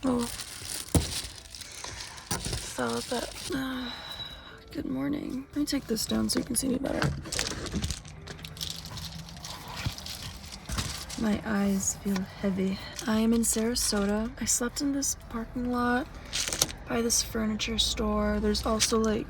Oh, fell at that. Good morning. Let me take this down so you can see me better. My eyes feel heavy. I am in Sarasota. I slept in this parking lot by this furniture store. There's also like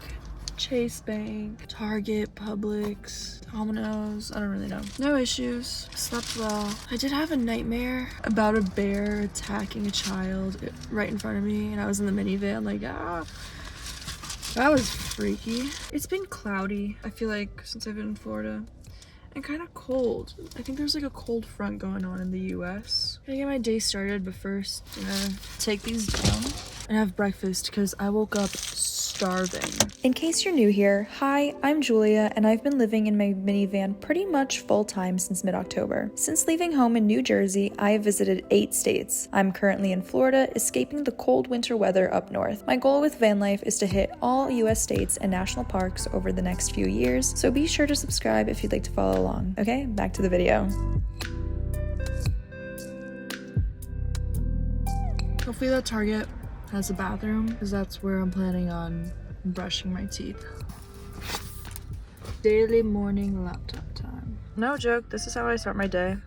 Chase Bank, Target, Publix, Domino's. I don't really know. No issues. Slept well. I did have a nightmare about a bear attacking a child right in front of me, and I was in the minivan like, ah. That was freaky. It's been cloudy, I feel like, since I've been in Florida. And kind of cold. I think there's like a cold front going on in the US. I'm gonna get my day started, but first I'm gonna take these down and have breakfast because I woke up starving. In case you're new here, hi, I'm Julia, and I've been living in my minivan pretty much full-time since mid-October. Since leaving home in New Jersey, I have visited 8 states. I'm currently in Florida, escaping the cold winter weather up north. My goal with van life is to hit all US states and national parks over the next few years, so be sure to subscribe if you'd like to follow along. Okay, back to the video. Hopefully that Target has a bathroom, because that's where I'm planning on brushing my teeth. Daily morning laptop time. No joke, this is how I start my day.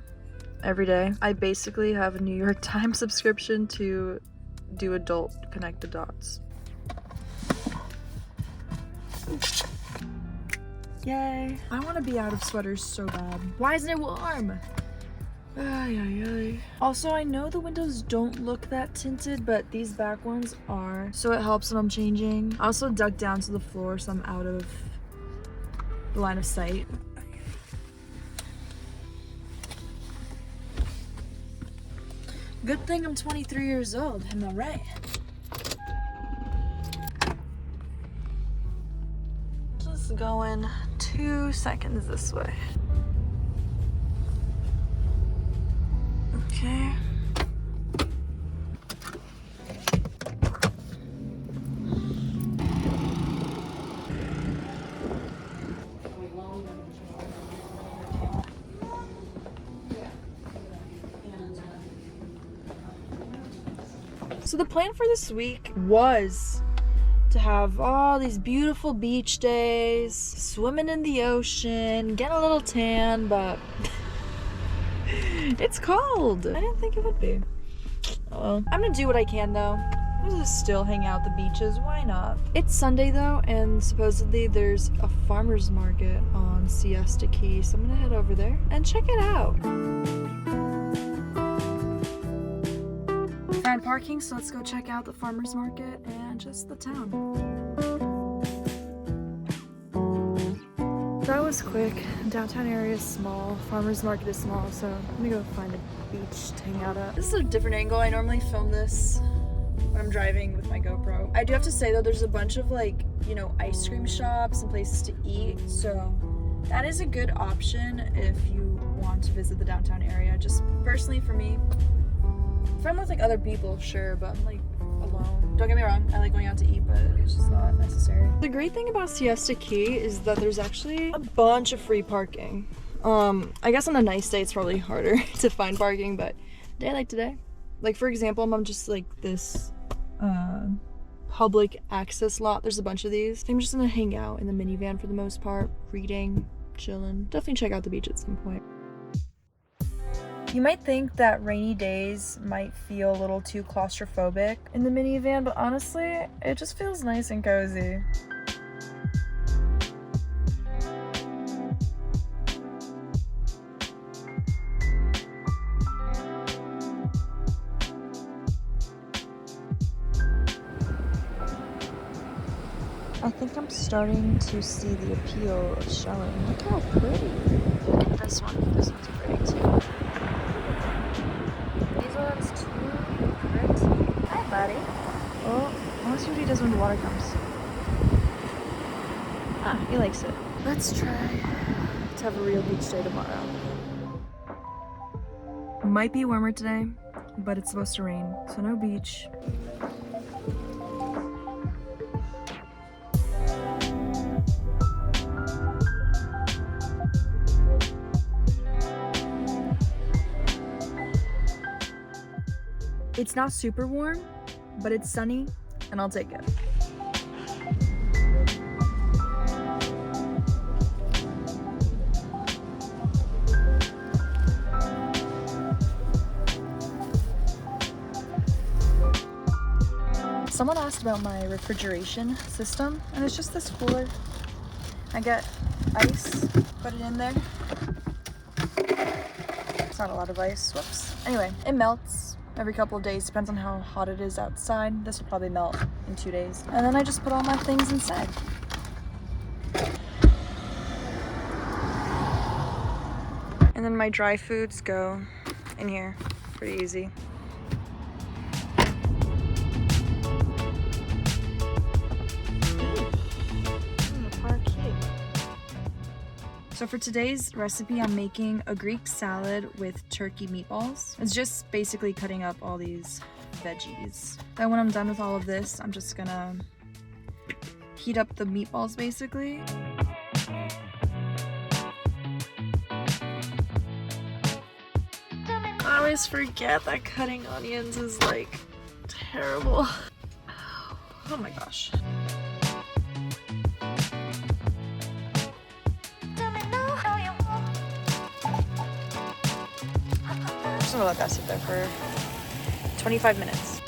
Every day. I basically have a New York Times subscription to do adult connect the dots. Yay. I want to be out of sweaters so bad. Why isn't it warm? Ay, ay, ay. Also, I know the windows don't look that tinted, but these back ones are, so it helps when I'm changing. I also dug down to the floor so I'm out of the line of sight. Good thing I'm 23 years old, am I right? Just going 2 seconds this way. Okay. So the plan for this week was to have all these beautiful beach days, swimming in the ocean, get a little tan, but it's cold. I didn't think it would be. Oh well. I'm gonna do what I can though. I'm gonna still hang out the beaches, why not? It's Sunday though, and supposedly there's a farmer's market on Siesta Key, so I'm gonna head over there and check it out. Found parking, so let's go check out the farmer's market and just the town. That was quick. Downtown area is small, farmer's market is small, so I'm gonna go find a beach to hang out at. This is a different angle. I normally film this when I'm driving with my GoPro. I do have to say though, there's a bunch of like, you know, ice cream shops and places to eat, so that is a good option if you want to visit the downtown area. Just personally for me, if I'm with like other people, sure, but I'm like alone. Don't get me wrong, I like going out to eat, but it's just not necessary. The great thing about Siesta Key is that there's actually a bunch of free parking. I guess on a nice day it's probably harder to find parking, but a day like today, like for example, I'm just like this public access lot. There's a bunch of these. I'm just gonna hang out in the minivan for the most part, reading, chilling. Definitely check out the beach at some point. You might think that rainy days might feel a little too claustrophobic in the minivan, but honestly, it just feels nice and cozy. I think I'm starting to see the appeal of showing. Look how pretty. Look at this one. This one's pretty too. These ones too pretty. Hi, buddy. Oh, I want to see what he does when the water comes. Ah, he likes it. Let's try to have a real beach day tomorrow. Might be warmer today, but it's supposed to rain, so no beach. It's not super warm, but it's sunny, and I'll take it. Someone asked about my refrigeration system, and it's just this cooler. I get ice, put it in there. It's not a lot of ice, whoops. Anyway, it melts every couple of days, depends on how hot it is outside. This will probably melt in 2 days. And then I just put all my things inside. And then my dry foods go in here, pretty easy. So for today's recipe, I'm making a Greek salad with turkey meatballs. It's just basically cutting up all these veggies. Then when I'm done with all of this, I'm just gonna heat up the meatballs basically. I always forget that cutting onions is like terrible. Oh my gosh. I'm gonna let that sit there for 25 minutes.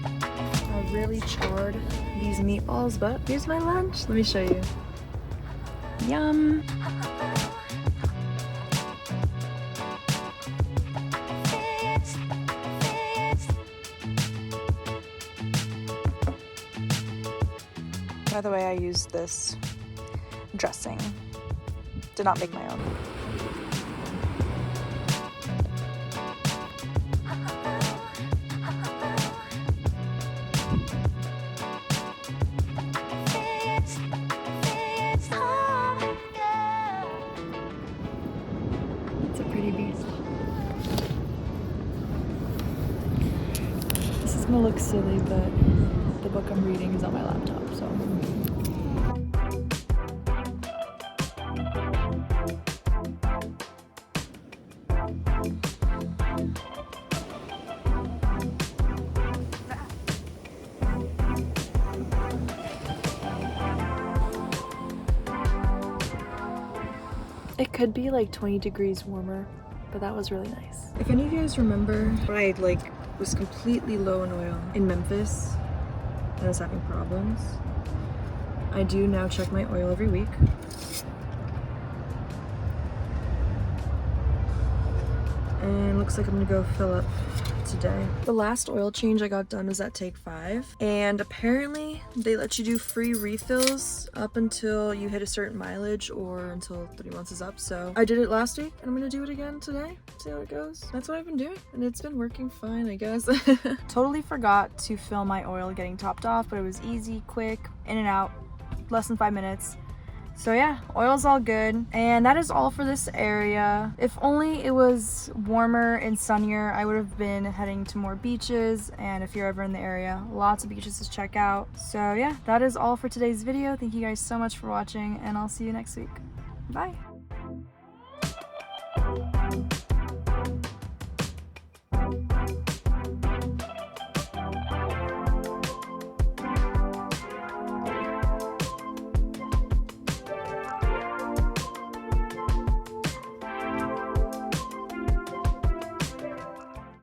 I really charred these meatballs, but here's my lunch. Let me show you. Yum. By the way, I used this dressing. Did not make my own. It's a pretty beast. This is gonna look silly, but the book I'm reading is on my laptop, so. It could be like 20 degrees warmer, but that was really nice. If any of you guys remember when I was completely low in oil in Memphis and I was having problems, I do now check my oil every week. And looks like I'm gonna go fill up today. The last oil change I got done was at Take 5, and apparently they let you do free refills up until you hit a certain mileage or until 3 months is up. So I did it last week and I'm gonna do it again today, see how it goes. That's what I've been doing and it's been working fine, I guess. Totally forgot to film my oil getting topped off, but it was easy, quick, in and out, less than 5 minutes. So yeah, oil's all good. And that is all for this area. If only it was warmer and sunnier, I would have been heading to more beaches. And if you're ever in the area, lots of beaches to check out. So yeah, that is all for today's video. Thank you guys so much for watching, and I'll see you next week. Bye.